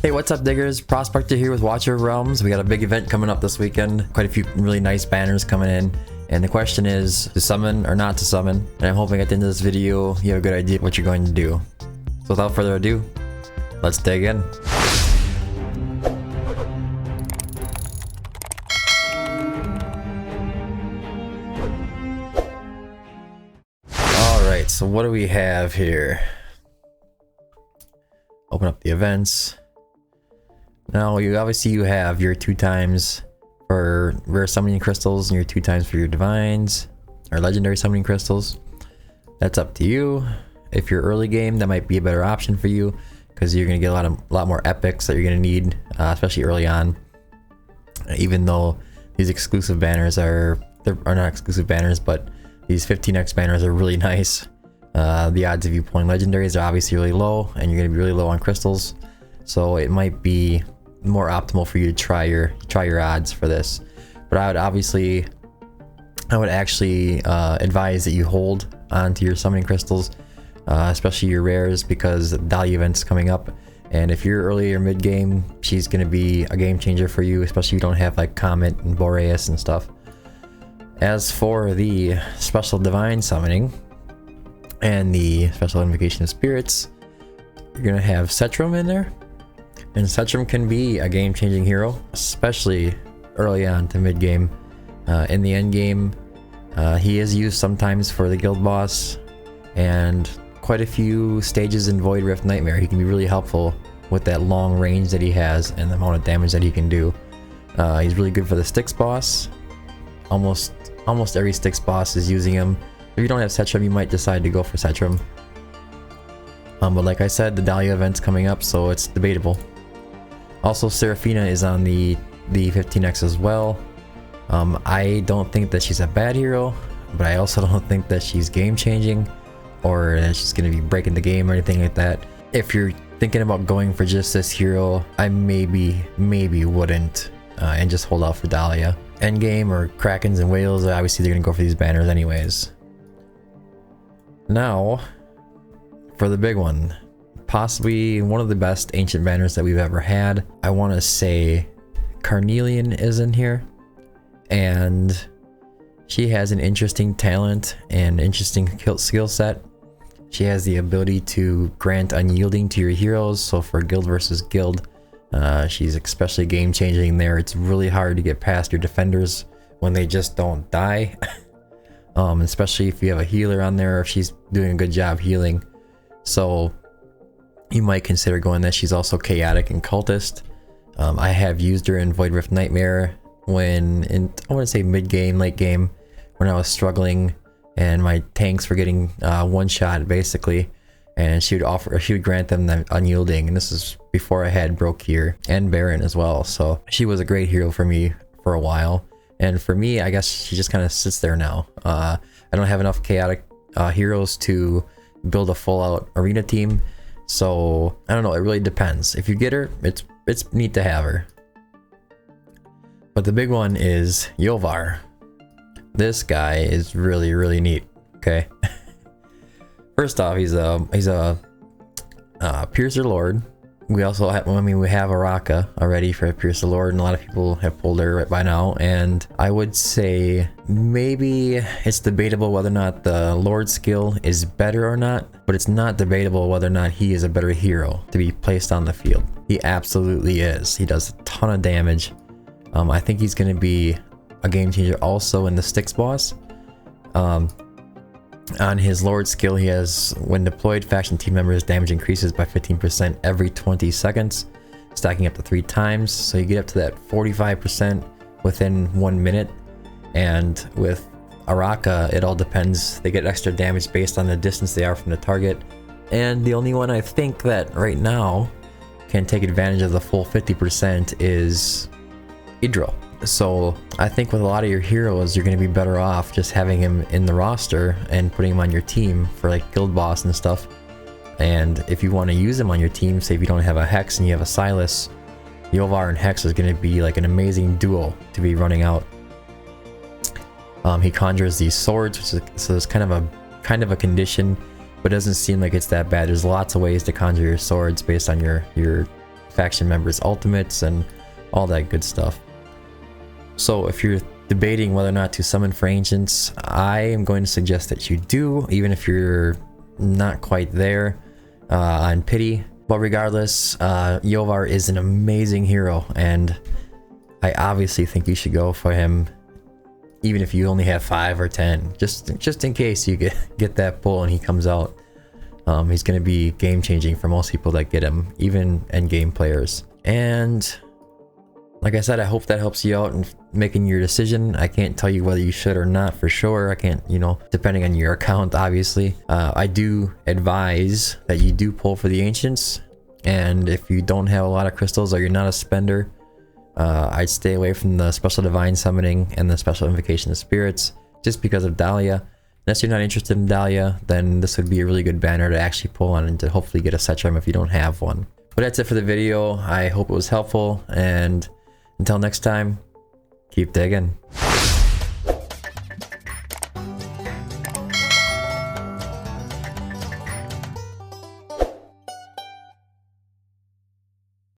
Hey, what's up, diggers? Prospector here with Watcher of Realms. We got a big event coming up this weekend. Quite a few really nice banners coming in. And the question is, to summon or not to summon? And I'm hoping at the end of this video, you have a good idea what you're going to do. So without further ado, let's dig in. Alright, so what do we have here? Open up the events. Now, you have your 2 times for rare summoning crystals and your 2 times for your divines or legendary summoning crystals. That's up to you. If you're early game, that might be a better option for you because you're gonna get a lot more epics that you're gonna need, especially early on. Even though these exclusive banners are not exclusive banners, but these 15x banners are really nice. The odds of you pulling legendaries are obviously really low, and you're gonna be really low on crystals, so it might be more optimal for you to try your odds for this. But I would actually advise that you hold onto your summoning crystals, especially your rares, because Dahlia event's coming up, and if you're early or mid game, she's gonna be a game changer for you, especially if you don't have like Comet and Boreas and stuff. As for the special divine summoning and the special invocation of spirits, you're gonna have Setram in there. And Setram can be a game-changing hero, especially early on to mid-game. In the end game, he is used sometimes for the guild boss, and quite a few stages in Void Rift Nightmare. He can be really helpful with that long range that he has and the amount of damage that he can do. He's really good for the Styx boss. Almost every Styx boss is using him. If you don't have Setram, you might decide to go for Setram. But like I said, the Dahlia event's coming up, so it's debatable. Also, Seraphina is on the 15x as well. I don't think that she's a bad hero, but I also don't think that she's game changing or that she's going to be breaking the game or anything like that. If you're thinking about going for just this hero, I maybe wouldn't, and just hold out for Dahlia. Endgame or Krakens and Whales, obviously they're going to go for these banners anyways. Now, for the big one. Possibly one of the best ancient banners that we've ever had. I want to say Carnelian is in here, and she has an interesting talent and interesting skill set. She has the ability to grant unyielding to your heroes, so for guild versus guild, she's especially game changing there. It's really hard to get past your defenders when they just don't die. Especially if you have a healer on there, or if she's doing a good job healing. So you might consider going that. She's also chaotic and cultist. I have used her in Void Rift Nightmare when I want to say mid game, late game, when I was struggling and my tanks were getting one shot basically, and she would grant them the unyielding, and this is before I had Broke here and Baron as well. So she was a great hero for me for a while, and for me, I guess she just kind of sits there now. I don't have enough chaotic heroes to build a full out arena team. So I don't know, it really depends. If you get her, it's neat to have her. But the big one is Iovar. This guy is really neat. Okay. First off, he's a Piercer Lord. We also have, we have Araka already for Piercer Lord, and a lot of people have pulled her right by now. And I would say maybe it's debatable whether or not the Lord skill is better or not, but it's not debatable whether or not he is a better hero to be placed on the field. He absolutely is. He does a ton of damage. I think he's going to be a game changer also in the Styx boss. On his Lord skill, he has, when deployed, faction team members damage increases by 15% every 20 seconds, stacking up to 3 times. So you get up to that 45% within 1 minute. And with Araka, it all depends. They get extra damage based on the distance they are from the target. And the only one I think that right now can take advantage of the full 50% is Idril. So I think with a lot of your heroes, you're going to be better off just having him in the roster and putting him on your team for like guild boss and stuff. And if you want to use him on your team, say if you don't have a Hex and you have a Silas, Iovar and Hex is going to be like an amazing duo to be running out. He conjures these swords, which is, so it's kind of a condition, but it doesn't seem like it's that bad. There's lots of ways to conjure your swords based on your faction members' ultimates and all that good stuff. So if you're debating whether or not to summon for ancients, I am going to suggest that you do, even if you're not quite there on pity. But regardless, Iovar is an amazing hero, and I obviously think you should go for him, even if you only have 5 or 10, just in case you get that pull and he comes out. He's going to be game changing for most people that get him, even end game players. And like I said, I hope that helps you out in making your decision. I can't tell you whether you should or not for sure. I can't, you know, depending on your account, obviously. I do advise that you do pull for the ancients, and if you don't have a lot of crystals or you're not a spender, I'd stay away from the special divine summoning and the special invocation of spirits just because of Dahlia. Unless you're not interested in Dahlia, then this would be a really good banner to actually pull on and to hopefully get a Setram if you don't have one. But that's it for the video. I hope it was helpful, and until next time, keep digging.